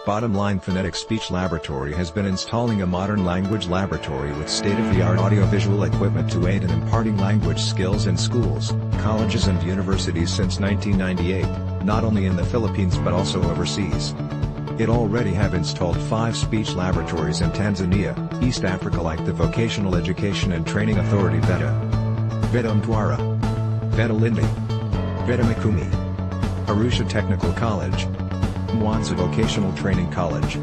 Bottom line, Phonetic Speech Laboratory has been installing a modern language laboratory with state-of-the-art audiovisual equipment to aid in imparting language skills in schools, colleges and universities since 1998, not only in the Philippines but also overseas. It already have installed 5 speech laboratories in Tanzania, East Africa, like the Vocational Education and Training Authority VETA Mtwara, VETA Lindi, VETA Mikumi, Arusha Technical College, Mwanza Vocational Training College.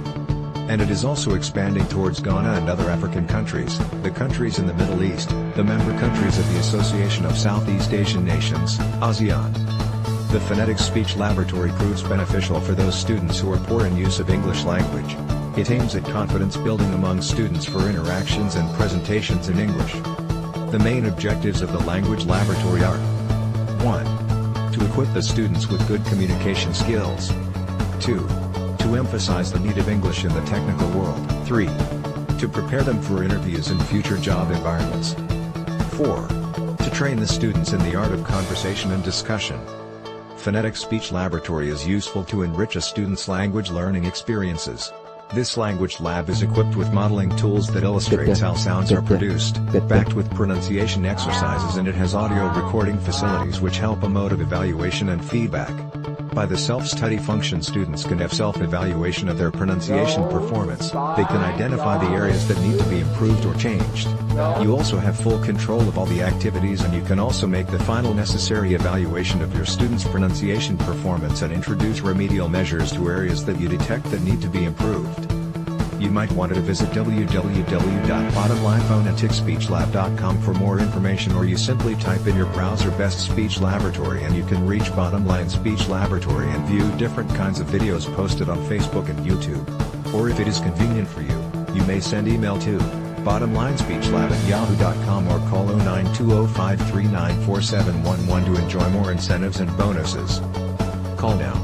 And it is also expanding towards Ghana and other African countries, the countries in the Middle East, the member countries of the Association of Southeast Asian Nations, ASEAN. The Phonetic Speech Laboratory proves beneficial for those students who are poor in use of English language. It aims at confidence building among students for interactions and presentations in English. The main objectives of the language laboratory are: 1. To equip the students with good communication skills. 2. To emphasize the need of English in the technical world. 3. To prepare them for interviews in future job environments. 4. To train the students in the art of conversation and discussion. Phonetic Speech Laboratory is useful to enrich a student's language learning experiences. This language lab is equipped with modeling tools that illustrates how sounds are produced, backed with pronunciation exercises, and it has audio recording facilities which help a mode of evaluation and feedback. By the self-study function, students can have self-evaluation of their pronunciation performance. They can identify the areas that need to be improved or changed. You also have full control of all the activities, and you can also make the final necessary evaluation of your students' pronunciation performance and introduce remedial measures to areas that you detect that need to be improved. You might want to visit www.bottomlinephonetic.speechlab.com for more information, or you simply type in your browser Best Speech Laboratory and you can reach Bottomline Speech Laboratory and view different kinds of videos posted on Facebook and YouTube. Or if it is convenient for you, you may send email to bottomlinespeechlab@yahoo.com or call 092053947111 to enjoy more incentives and bonuses. Call now.